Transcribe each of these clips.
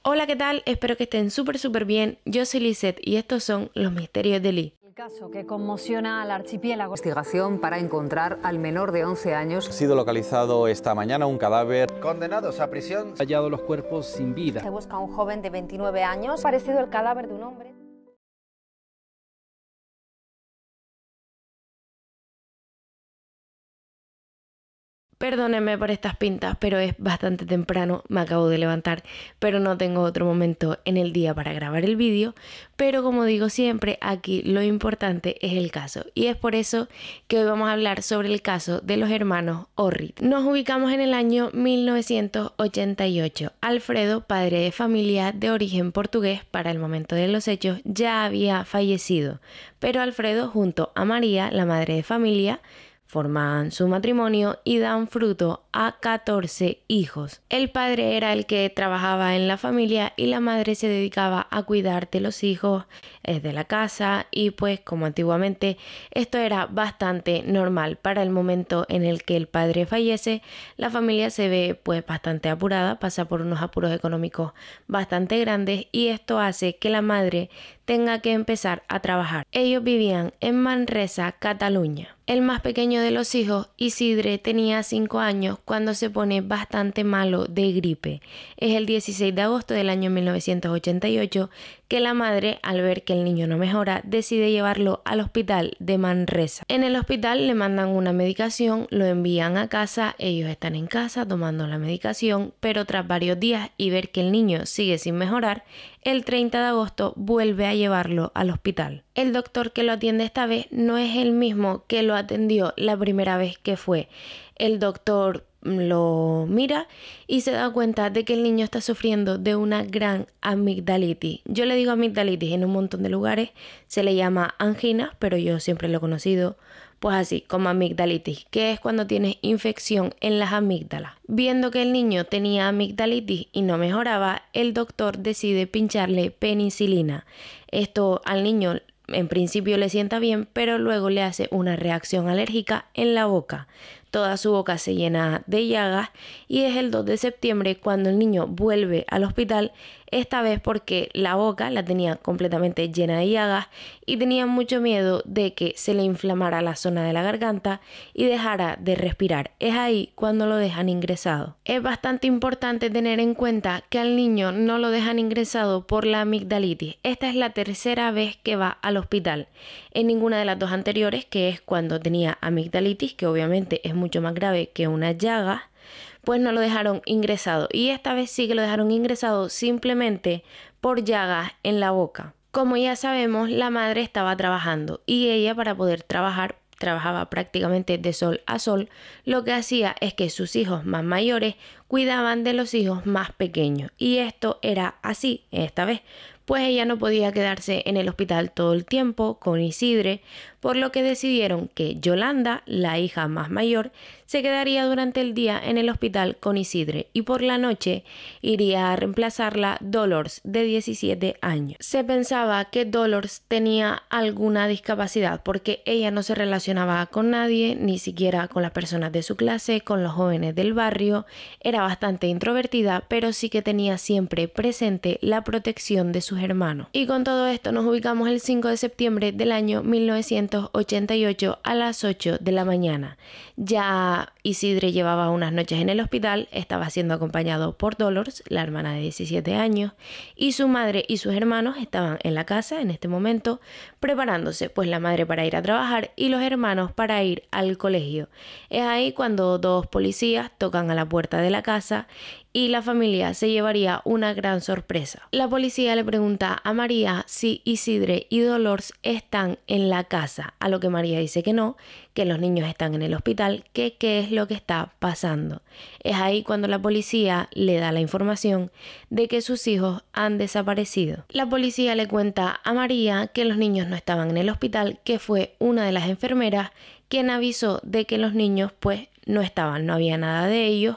Hola, ¿qué tal? Espero que estén súper bien. Yo soy Lisette y estos son los misterios de Lee. El caso que conmociona al archipiélago. Investigación para encontrar al menor de 11 años. Ha sido localizado esta mañana un cadáver. Condenados a prisión. Hallado los cuerpos sin vida. Se busca a un joven de 29 años, parecido al cadáver de un hombre. Perdónenme por estas pintas, pero es bastante temprano, me acabo de levantar, pero no tengo otro momento en el día para grabar el vídeo. Pero como digo siempre, aquí lo importante es el caso, y es por eso que hoy vamos a hablar sobre el caso de los hermanos Orrit. Nos ubicamos en el año 1988. Alfredo, padre de familia de origen portugués, para el momento de los hechos ya había fallecido, pero Alfredo junto a María, la madre de familia, forman su matrimonio y dan fruto a 14 hijos. El padre era el que trabajaba en la familia y la madre se dedicaba a cuidar de los hijos de la casa, y pues como antiguamente esto era bastante normal. Para el momento en el que el padre fallece, la familia se ve pues bastante apurada, pasa por unos apuros económicos bastante grandes, y esto hace que la madre tenga que empezar a trabajar. Ellos vivían en Manresa, Cataluña. El más pequeño de los hijos, Isidre, tenía 5 años cuando se pone bastante malo de gripe. Es el 16 de agosto del año 1988 que la madre, al ver que el niño no mejora, decide llevarlo al hospital de Manresa. En el hospital le mandan una medicación, lo envían a casa, ellos están en casa tomando la medicación, pero tras varios días y ver que el niño sigue sin mejorar, el 30 de agosto vuelve a llevarlo al hospital. El doctor que lo atiende esta vez no es el mismo que lo atendió la primera vez que fue. El doctor lo mira y se da cuenta de que el niño está sufriendo de una gran amigdalitis. Yo le digo amigdalitis, en un montón de lugares se le llama angina, pero yo siempre lo he conocido pues así, como amigdalitis, que es cuando tienes infección en las amígdalas. Viendo que el niño tenía amigdalitis y no mejoraba, el doctor decide pincharle penicilina. Esto al niño en principio le sienta bien, pero luego le hace una reacción alérgica en la boca. Toda su boca se llena de llagas, y es el 2 de septiembre cuando el niño vuelve al hospital, esta vez porque la boca la tenía completamente llena de llagas y tenía mucho miedo de que se le inflamara la zona de la garganta y dejara de respirar. Es ahí cuando lo dejan ingresado. Es bastante importante tener en cuenta que al niño no lo dejan ingresado por la amigdalitis. Esta es la tercera vez que va al hospital. En ninguna de las dos anteriores, que es cuando tenía amigdalitis, que obviamente es mucho más grave que una llaga, pues no lo dejaron ingresado, y esta vez sí que lo dejaron ingresado simplemente por llagas en la boca. Como ya sabemos, la madre estaba trabajando, y ella, para poder trabajar, trabajaba prácticamente de sol a sol. Lo que hacía es que sus hijos más mayores cuidaban de los hijos más pequeños, y esto era así esta vez, pues ella no podía quedarse en el hospital todo el tiempo con Isidre, por lo que decidieron que Yolanda, la hija más mayor, se quedaría durante el día en el hospital con Isidre, y por la noche iría a reemplazarla Dolors, de 17 años. Se pensaba que Dolors tenía alguna discapacidad porque ella no se relacionaba con nadie, ni siquiera con las personas de su clase, con los jóvenes del barrio. Era bastante introvertida, pero sí que tenía siempre presente la protección de sus hermanos. Y con todo esto nos ubicamos el 5 de septiembre del año 1988 a las 8 de la mañana. Ya Isidre llevaba unas noches en el hospital, estaba siendo acompañado por Dolors, la hermana de 17 años, y su madre y sus hermanos estaban en la casa en este momento preparándose, pues la madre para ir a trabajar y los hermanos para ir al colegio. Es ahí cuando dos policías tocan a la puerta de la casa y la familia se llevaría una gran sorpresa. La policía le pregunta a María si Isidre y Dolors están en la casa, a lo que María dice que no, que los niños están en el hospital, que qué es lo que está pasando. Es ahí cuando la policía le da la información de que sus hijos han desaparecido. La policía le cuenta a María que los niños no estaban en el hospital, que fue una de las enfermeras quien avisó de que los niños pues no estaban, no había nada de ellos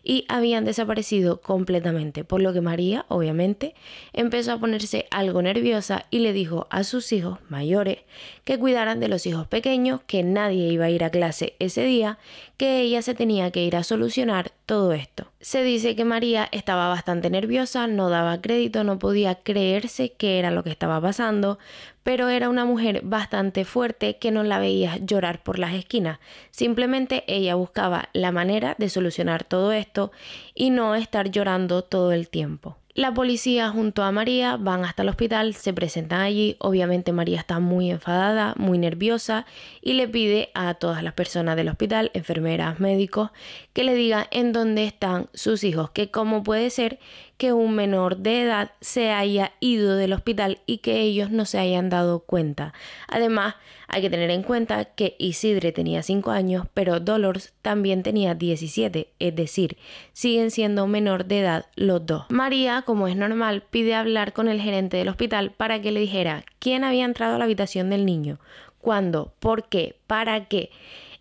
y habían desaparecido completamente, por lo que María, obviamente, empezó a ponerse algo nerviosa y le dijo a sus hijos mayores que cuidaran de los hijos pequeños, que nadie iba a ir a clase ese día, que ella se tenía que ir a solucionar todo esto. Se dice que María estaba bastante nerviosa, no daba crédito, no podía creerse qué era lo que estaba pasando, pero era una mujer bastante fuerte que no la veía llorar por las esquinas. Simplemente ella buscaba la manera de solucionar todo esto y no estar llorando todo el tiempo. La policía junto a María van hasta el hospital, se presentan allí. Obviamente María está muy enfadada, muy nerviosa y le pide a todas las personas del hospital, enfermeras, médicos, que le digan en dónde están sus hijos, que cómo puede ser que un menor de edad se haya ido del hospital y que ellos no se hayan dado cuenta. Además, hay que tener en cuenta que Isidre tenía 5 años, pero Dolors también tenía 17, es decir, siguen siendo menor de edad los dos. María, como es normal, pide hablar con el gerente del hospital para que le dijera quién había entrado a la habitación del niño, cuándo, por qué, para qué.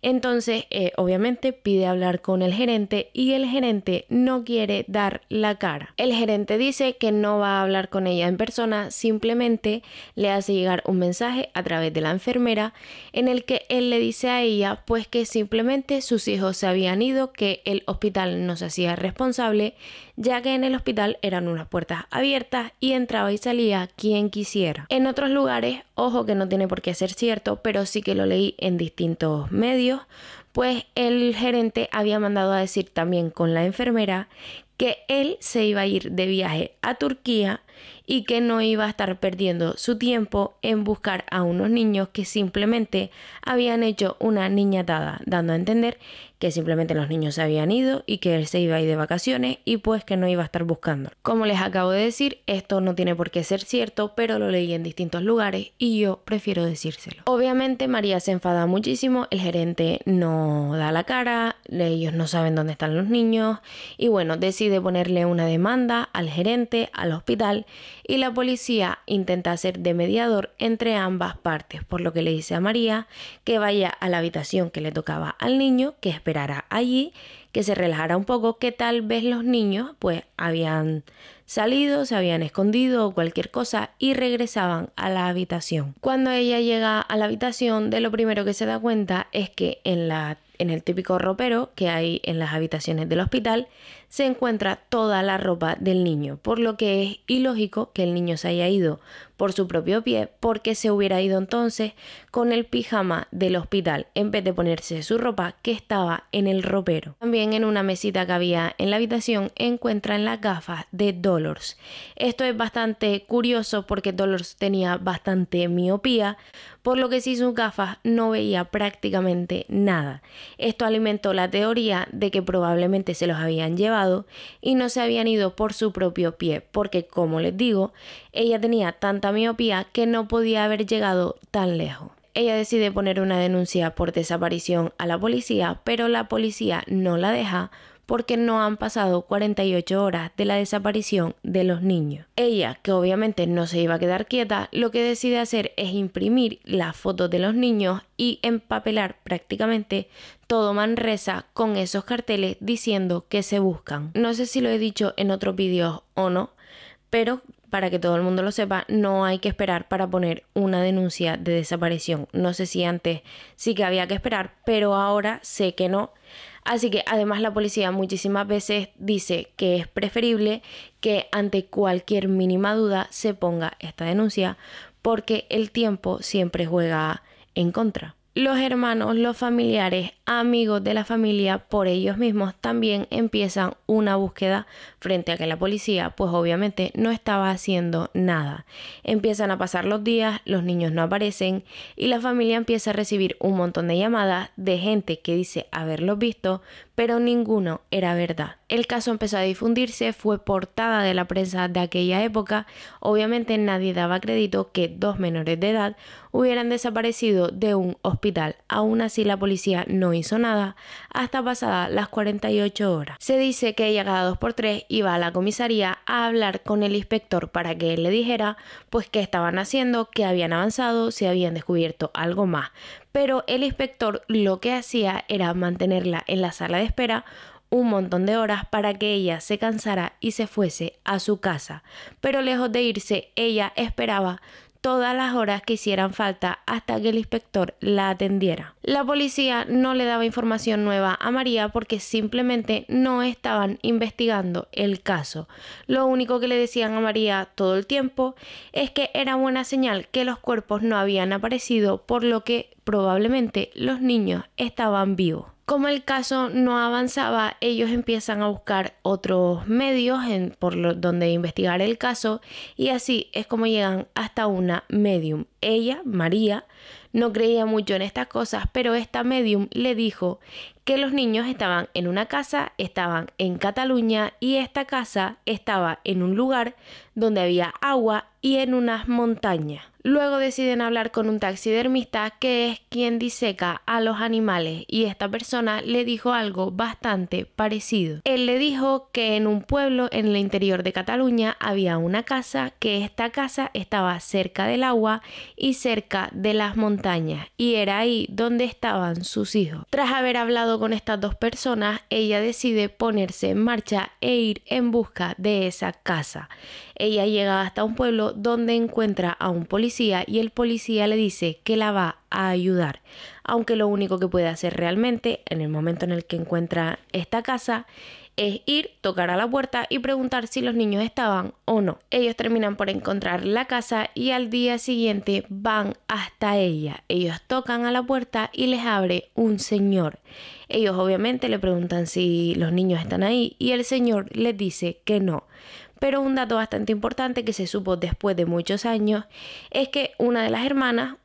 Entonces, obviamente pide hablar con el gerente y el gerente no quiere dar la cara. El gerente dice que no va a hablar con ella en persona, simplemente le hace llegar un mensaje a través de la enfermera en el que él le dice a ella pues que simplemente sus hijos se habían ido, que el hospital no se hacía responsable, ya que en el hospital eran unas puertas abiertas y entraba y salía quien quisiera. En otros lugares, ojo que no tiene por qué ser cierto, pero sí que lo leí en distintos medios, pues el gerente había mandado a decir también con la enfermera que él se iba a ir de viaje a Turquía y que no iba a estar perdiendo su tiempo en buscar a unos niños que simplemente habían hecho una niñatada, dando a entender que simplemente los niños se habían ido y que él se iba a ir de vacaciones y pues que no iba a estar buscando. Como les acabo de decir, esto no tiene por qué ser cierto, pero lo leí en distintos lugares y yo prefiero decírselo. Obviamente María se enfada muchísimo, el gerente no da la cara, ellos no saben dónde están los niños y bueno, decide ponerle una demanda al gerente, al hospital, y la policía intenta hacer de mediador entre ambas partes, por lo que le dice a María que vaya a la habitación que le tocaba al niño, que esperara allí, que se relajara un poco, que tal vez los niños pues habían salido, se habían escondido o cualquier cosa y regresaban a la habitación. Cuando ella llega a la habitación, de lo primero que se da cuenta es que en el típico ropero que hay en las habitaciones del hospital se encuentra toda la ropa del niño, por lo que es ilógico que el niño se haya ido por su propio pie, porque se hubiera ido entonces con el pijama del hospital en vez de ponerse su ropa que estaba en el ropero. También en una mesita que había en la habitación encuentran las gafas de Dolors. Esto es bastante curioso porque Dolors tenía bastante miopía, por lo que sin sus gafas no veía prácticamente nada. Esto alimentó la teoría de que probablemente se los habían llevado y no se habían ido por su propio pie, porque como les digo, ella tenía tanta miopía que no podía haber llegado tan lejos. Ella decide poner una denuncia por desaparición a la policía, pero la policía no la deja porque no han pasado 48 horas de la desaparición de los niños. Ella, que obviamente no se iba a quedar quieta, lo que decide hacer es imprimir las fotos de los niños y empapelar prácticamente todo Manresa con esos carteles diciendo que se buscan. No sé si lo he dicho en otros vídeos o no, pero para que todo el mundo lo sepa, no hay que esperar para poner una denuncia de desaparición. No sé si antes sí que había que esperar, pero ahora sé que no. Así que además la policía muchísimas veces dice que es preferible que ante cualquier mínima duda se ponga esta denuncia porque el tiempo siempre juega en contra. Los hermanos, los familiares, amigos de la familia, por ellos mismos también empiezan una búsqueda frente a que la policía pues obviamente no estaba haciendo nada. Empiezan a pasar los días, los niños no aparecen y la familia empieza a recibir un montón de llamadas de gente que dice haberlos visto, pero ninguno era verdad. El caso empezó a difundirse, fue portada de la prensa de aquella época. Obviamente nadie daba crédito que 2 menores de edad hubieran desaparecido de un hospital. Aún así la policía no hizo nada hasta pasadas las 48 horas. Se dice que ella cada 2x3 iba a la comisaría a hablar con el inspector para que él le dijera pues qué estaban haciendo, qué habían avanzado, si habían descubierto algo más. Pero el inspector lo que hacía era mantenerla en la sala de espera un montón de horas para que ella se cansara y se fuese a su casa. Pero lejos de irse, ella esperaba todas las horas que hicieran falta hasta que el inspector la atendiera. La policía no le daba información nueva a María porque simplemente no estaban investigando el caso. Lo único que le decían a María todo el tiempo es que era buena señal que los cuerpos no habían aparecido, por lo que probablemente los niños estaban vivos. Como el caso no avanzaba, ellos empiezan a buscar otros medios donde investigar el caso, y así es como llegan hasta una medium. Ella, María, no creía mucho en estas cosas, pero esta medium le dijo que los niños estaban en una casa, estaban en Cataluña, y esta casa estaba en un lugar donde había agua y en unas montañas. Luego deciden hablar con un taxidermista que es quien diseca a los animales, y esta persona le dijo algo bastante parecido. Él le dijo que en un pueblo en el interior de Cataluña había una casa, que esta casa estaba cerca del agua y cerca de las montañas, y era ahí donde estaban sus hijos. Tras haber hablado con estas dos personas, ella decide ponerse en marcha e ir en busca de esa casa. Ella llega hasta un pueblo donde encuentra a un policía, y el policía le dice que la va a ayudar, aunque lo único que puede hacer realmente en el momento en el que encuentra esta casa es ir, tocar a la puerta y preguntar si los niños estaban o no. Ellos terminan por encontrar la casa y al día siguiente van hasta ella. Ellos tocan a la puerta y les abre un señor. Ellos obviamente le preguntan si los niños están ahí y el señor les dice que no. Pero un dato bastante importante que se supo después de muchos años es que una de las hermanas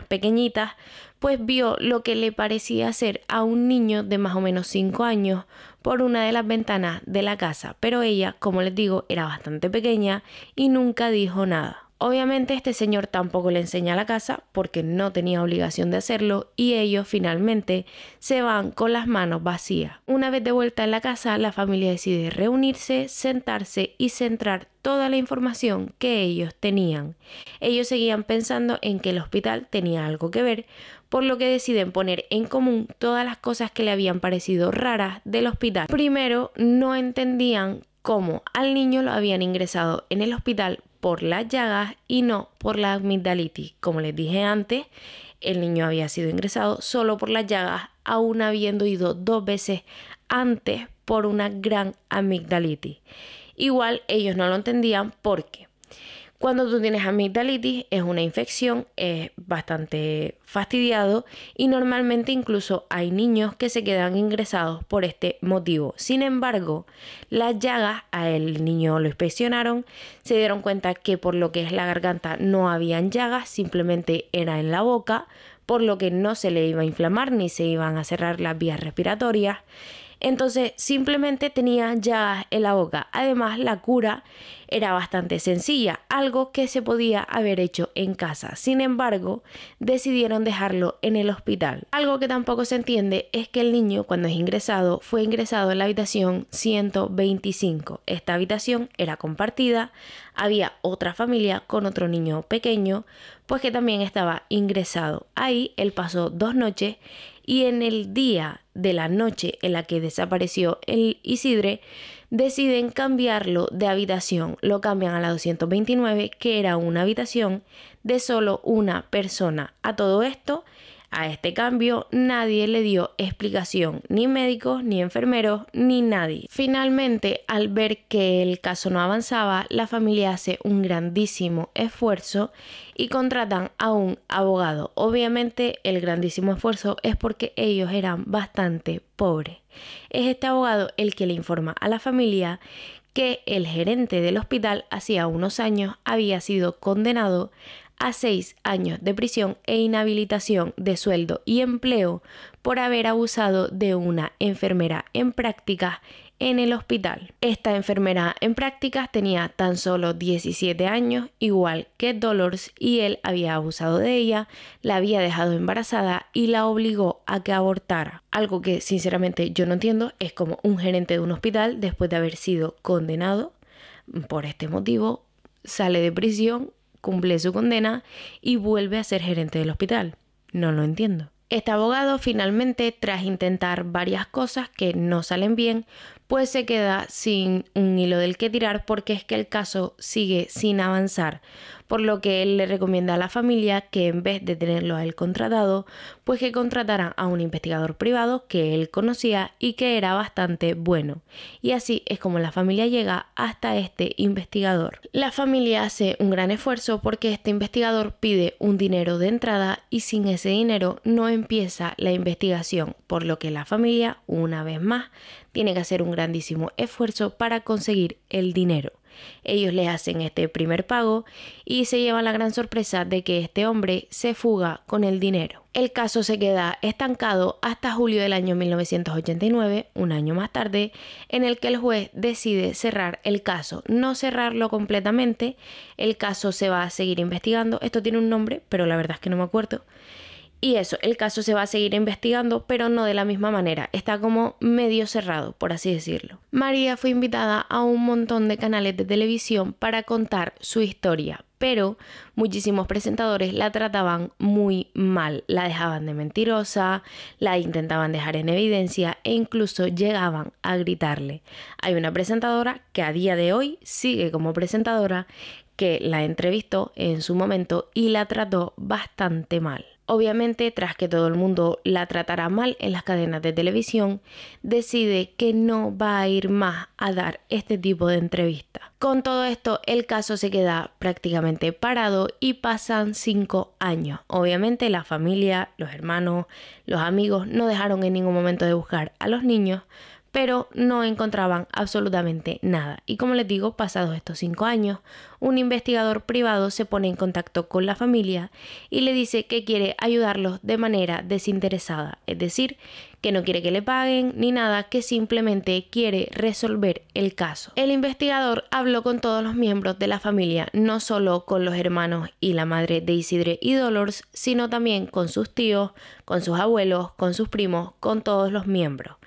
pequeñitas, pues vio lo que le parecía ser a un niño de más o menos 5 años por una de las ventanas de la casa. Pero ella, como les digo, era bastante pequeña y nunca dijo nada. Obviamente este señor tampoco le enseña la casa porque no tenía obligación de hacerlo, y ellos finalmente se van con las manos vacías. Una vez de vuelta en la casa, la familia decide reunirse, sentarse y centrar toda la información que ellos tenían. Ellos seguían pensando en que el hospital tenía algo que ver, por lo que deciden poner en común todas las cosas que le habían parecido raras del hospital. Primero, no entendían cómo al niño lo habían ingresado en el hospital por las llagas y no por la amigdalitis. Como les dije antes, el niño había sido ingresado solo por las llagas, aún habiendo ido 2 veces antes por una gran amigdalitis. Igual ellos no lo entendían porque cuando tú tienes amigdalitis es una infección, es bastante fastidiado y normalmente incluso hay niños que se quedan ingresados por este motivo. Sin embargo, las llagas, a el niño lo inspeccionaron, se dieron cuenta que por lo que es la garganta no habían llagas, simplemente era en la boca, por lo que no se le iba a inflamar ni se iban a cerrar las vías respiratorias. Entonces simplemente tenía llagas en la boca. Además, la cura era bastante sencilla, algo que se podía haber hecho en casa. Sin embargo, decidieron dejarlo en el hospital. Algo que tampoco se entiende es que el niño, cuando es ingresado, fue ingresado en la habitación 125. Esta habitación era compartida, había otra familia con otro niño pequeño, pues que también estaba ingresado. Ahí él pasó 2 noches, y en el día de la noche en la que desapareció el Isidre, deciden cambiarlo de habitación. Lo cambian a la 229, que era una habitación de solo una persona. A todo esto, a este cambio, nadie le dio explicación, ni médicos, ni enfermeros, ni nadie. Finalmente, al ver que el caso no avanzaba, la familia hace un grandísimo esfuerzo y contratan a un abogado. Obviamente, el grandísimo esfuerzo es porque ellos eran bastante pobres. Es este abogado el que le informa a la familia que el gerente del hospital hacía unos años había sido condenado a 6 años de prisión e inhabilitación de sueldo y empleo por haber abusado de una enfermera en prácticas en el hospital. Esta enfermera en prácticas tenía tan solo 17 años, igual que Dolores, y él había abusado de ella, la había dejado embarazada y la obligó a que abortara. Algo que sinceramente yo no entiendo es como un gerente de un hospital, después de haber sido condenado por este motivo, sale de prisión, cumple su condena y vuelve a ser gerente del hospital. No lo entiendo. Este abogado finalmente, tras intentar varias cosas que no salen bien, pues se queda sin un hilo del que tirar porque es que el caso sigue sin avanzar, por lo que él le recomienda a la familia que en vez de tenerlo a él contratado, pues que contrataran a un investigador privado que él conocía y que era bastante bueno. Y así es como la familia llega hasta este investigador. La familia hace un gran esfuerzo porque este investigador pide un dinero de entrada y sin ese dinero no empieza la investigación, por lo que la familia, una vez más, tiene que hacer un grandísimo esfuerzo para conseguir el dinero. Ellos le hacen este primer pago y se llevan la gran sorpresa de que este hombre se fuga con el dinero. El caso se queda estancado hasta julio del año 1989, un año más tarde, en el que el juez decide cerrar el caso. No cerrarlo completamente, el caso se va a seguir investigando. Esto tiene un nombre, pero la verdad es que no me acuerdo. Y eso, el caso se va a seguir investigando, pero no de la misma manera. Está como medio cerrado, por así decirlo. María fue invitada a un montón de canales de televisión para contar su historia, pero muchísimos presentadores la trataban muy mal. La dejaban de mentirosa, la intentaban dejar en evidencia e incluso llegaban a gritarle. Hay una presentadora que a día de hoy sigue como presentadora que la entrevistó en su momento y la trató bastante mal. Obviamente, tras que todo el mundo la tratara mal en las cadenas de televisión, decide que no va a ir más a dar este tipo de entrevistas. Con todo esto, el caso se queda prácticamente parado y pasan 5 años. Obviamente, la familia, los hermanos, los amigos no dejaron en ningún momento de buscar a los niños, pero no encontraban absolutamente nada. Y como les digo, pasados estos 5 años, un investigador privado se pone en contacto con la familia y le dice que quiere ayudarlos de manera desinteresada, es decir, que no quiere que le paguen ni nada, que simplemente quiere resolver el caso. El investigador habló con todos los miembros de la familia, no solo con los hermanos y la madre de Isidre y Dolors, sino también con sus tíos, con sus abuelos, con sus primos, con todos los miembros.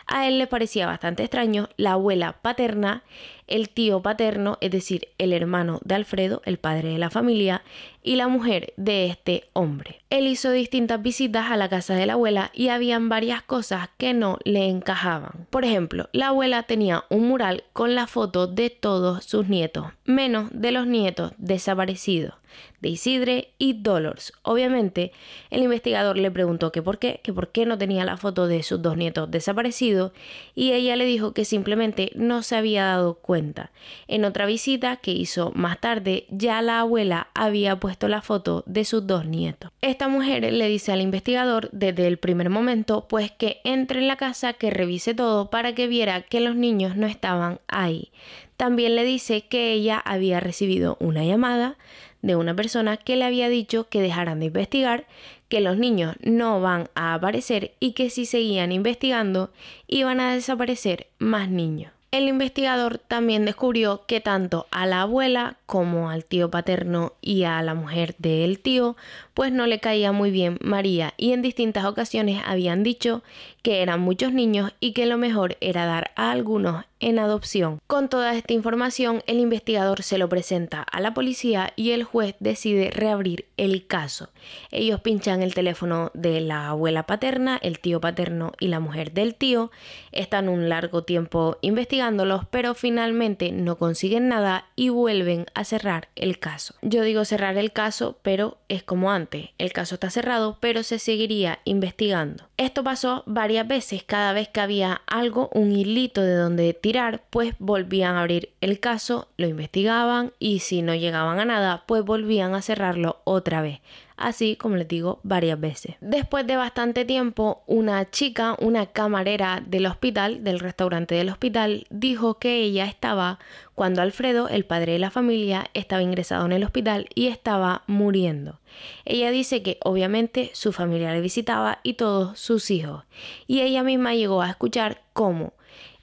A él le parecía bastante extraño la abuela paterna, el tío paterno, es decir, el hermano de Alfredo, el padre de la familia, y la mujer de este hombre. Él hizo distintas visitas a la casa de la abuela y habían varias cosas que no le encajaban. Por ejemplo, la abuela tenía un mural con la foto de todos sus nietos, menos de los nietos desaparecidos, de Isidre y Dolors. Obviamente, el investigador le preguntó que por qué no tenía la foto de sus 2 nietos desaparecidos, y ella le dijo que simplemente no se había dado cuenta. En otra visita que hizo más tarde, ya la abuela había puesto la foto de sus 2 nietos. Esta mujer le dice al investigador desde el primer momento pues que entre en la casa, que revise todo para que viera que los niños no estaban ahí. También le dice que ella había recibido una llamada de una persona que le había dicho que dejaran de investigar, que los niños no van a aparecer y que si seguían investigando iban a desaparecer más niños. El investigador también descubrió que tanto a la abuela como al tío paterno y a la mujer del tío pues no le caía muy bien María, y en distintas ocasiones habían dicho que eran muchos niños y que lo mejor era dar a algunos en adopción. Con toda esta información, el investigador se lo presenta a la policía y el juez decide reabrir el caso. Ellos pinchan el teléfono de la abuela paterna, el tío paterno y la mujer del tío. Están un largo tiempo investigándolos, pero finalmente no consiguen nada y vuelven a cerrar el caso. Yo digo cerrar el caso, pero es como antes. El caso está cerrado, pero se seguiría investigando. Esto pasó varias veces. Cada vez que había algo, un hilito de donde tirar, pues volvían a abrir el caso, lo investigaban y si no llegaban a nada, pues volvían a cerrarlo otra vez. Así, como les digo, varias veces. Después de bastante tiempo, una chica, una camarera del hospital, del restaurante del hospital, dijo que ella estaba cuando Alfredo, el padre de la familia, estaba ingresado en el hospital y estaba muriendo. Ella dice que obviamente su familia le visitaba y todos sus hijos. Y ella misma llegó a escuchar cómo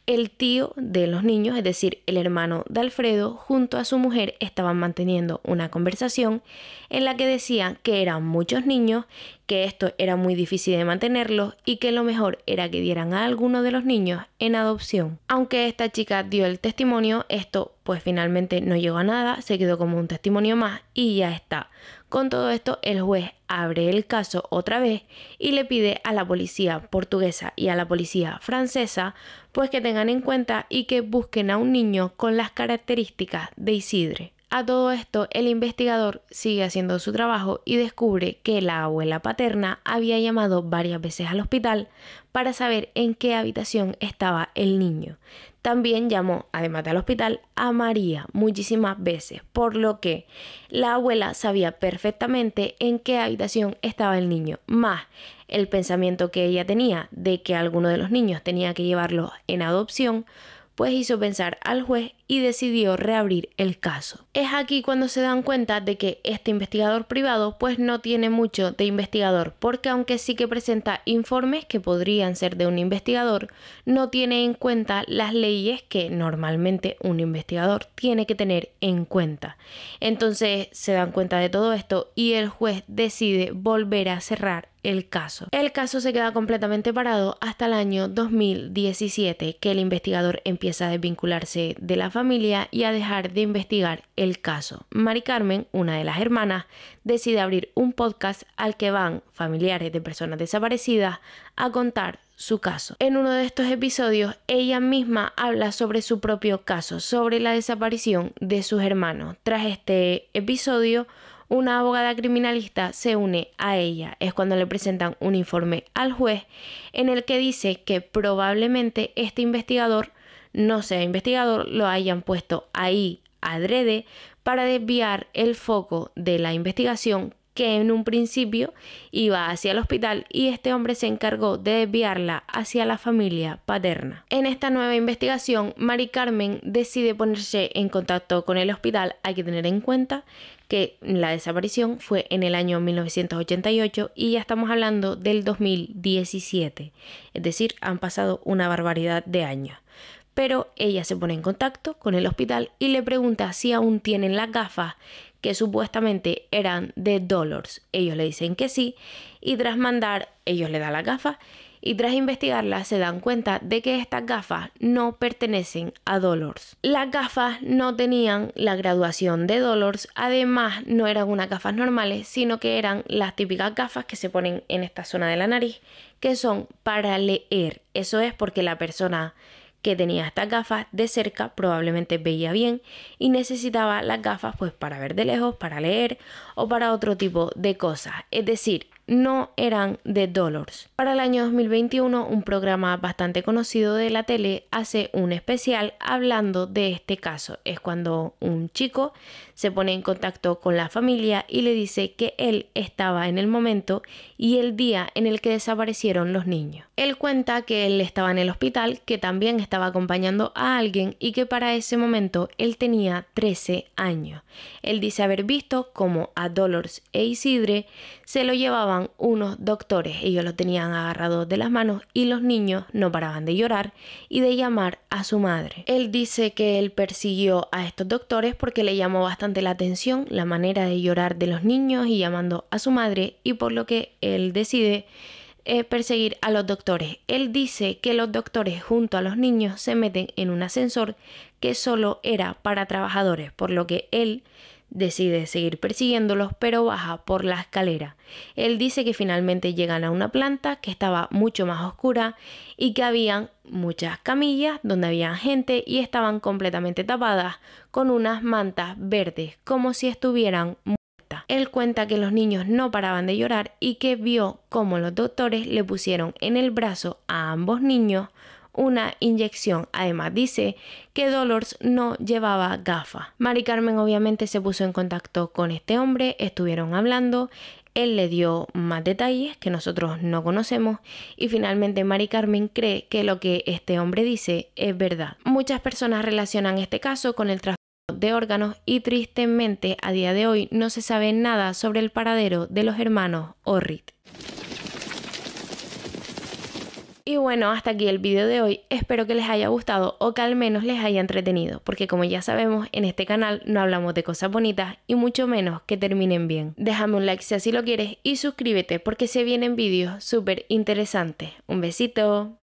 el tío de los niños, es decir, el hermano de Alfredo, junto a su mujer estaban manteniendo una conversación en la que decían que eran muchos niños, que esto era muy difícil de mantenerlos y que lo mejor era que dieran a alguno de los niños en adopción. Aunque esta chica dio el testimonio, esto pues finalmente no llegó a nada, se quedó como un testimonio más y ya está. Con todo esto, el juez abre el caso otra vez y le pide a la policía portuguesa y a la policía francesa pues que tengan en cuenta y que busquen a un niño con las características de Isidre. A todo esto, el investigador sigue haciendo su trabajo y descubre que la abuela paterna había llamado varias veces al hospital para saber en qué habitación estaba el niño. También llamó, además del hospital, a María muchísimas veces, por lo que la abuela sabía perfectamente en qué habitación estaba el niño, más el pensamiento que ella tenía de que alguno de los niños tenía que llevarlo en adopción, pues hizo pensar al juez y decidió reabrir el caso. Es aquí cuando se dan cuenta de que este investigador privado pues no tiene mucho de investigador, porque aunque sí que presenta informes que podrían ser de un investigador, no tiene en cuenta las leyes que normalmente un investigador tiene que tener en cuenta. Entonces se dan cuenta de todo esto y el juez decide volver a cerrar el caso. El caso se queda completamente parado hasta el año 2017, que el investigador empieza a desvincularse de la familia y a dejar de investigar el caso. Mari Carmen, una de las hermanas, decide abrir un podcast al que van familiares de personas desaparecidas a contar su caso. En uno de estos episodios, ella misma habla sobre su propio caso, sobre la desaparición de sus hermanos. Tras este episodio, una abogada criminalista se une a ella. Es cuando le presentan un informe al juez en el que dice que probablemente este investigador no sea investigador, lo hayan puesto ahí adrede para desviar el foco de la investigación, que en un principio iba hacia el hospital, y este hombre se encargó de desviarla hacia la familia paterna. En esta nueva investigación, Mari Carmen decide ponerse en contacto con el hospital. Hay que tener en cuenta que la desaparición fue en el año 1988 y ya estamos hablando del 2017, es decir, han pasado una barbaridad de años. Pero ella se pone en contacto con el hospital y le pregunta si aún tienen las gafas que supuestamente eran de Dolores. Ellos le dicen que sí, y tras mandar, ellos le dan las gafas, y tras investigarlas se dan cuenta de que estas gafas no pertenecen a Dolores. Las gafas no tenían la graduación de Dolores, además no eran unas gafas normales, sino que eran las típicas gafas que se ponen en esta zona de la nariz, que son para leer. Eso es porque la persona que tenía estas gafas de cerca probablemente veía bien y necesitaba las gafas pues para ver de lejos, para leer o para otro tipo de cosas. Es decir, no eran de Dolores. Para el año 2021, un programa bastante conocido de la tele hace un especial hablando de este caso. Es cuando un chico se pone en contacto con la familia y le dice que él estaba en el momento y el día en el que desaparecieron los niños. Él cuenta que él estaba en el hospital, que también estaba acompañando a alguien y que para ese momento él tenía 13 años. Él dice haber visto como a Dolores e Isidre se lo llevaban unos doctores. Ellos lo tenían agarrado de las manos y los niños no paraban de llorar y de llamar a su madre. Él dice que él persiguió a estos doctores porque le llamó bastante la atención la manera de llorar de los niños y llamando a su madre, y por lo que él decide perseguir a los doctores. Él dice que los doctores junto a los niños se meten en un ascensor que solo era para trabajadores, por lo que él decide seguir persiguiéndolos, pero baja por la escalera. Él dice que finalmente llegan a una planta que estaba mucho más oscura y que habían muchas camillas donde había gente y estaban completamente tapadas con unas mantas verdes, como si estuvieran muertas. Él cuenta que los niños no paraban de llorar y que vio cómo los doctores le pusieron en el brazo a ambos niños una inyección. Además dice que Dolores no llevaba gafas. Mari Carmen obviamente se puso en contacto con este hombre, estuvieron hablando, él le dio más detalles que nosotros no conocemos y finalmente Mari Carmen cree que lo que este hombre dice es verdad. Muchas personas relacionan este caso con el tráfico de órganos y tristemente a día de hoy no se sabe nada sobre el paradero de los hermanos Orrit. Y bueno, hasta aquí el vídeo de hoy. Espero que les haya gustado o que al menos les haya entretenido, porque como ya sabemos, en este canal no hablamos de cosas bonitas y mucho menos que terminen bien. Déjame un like si así lo quieres y suscríbete porque se vienen vídeos súper interesantes. Un besito.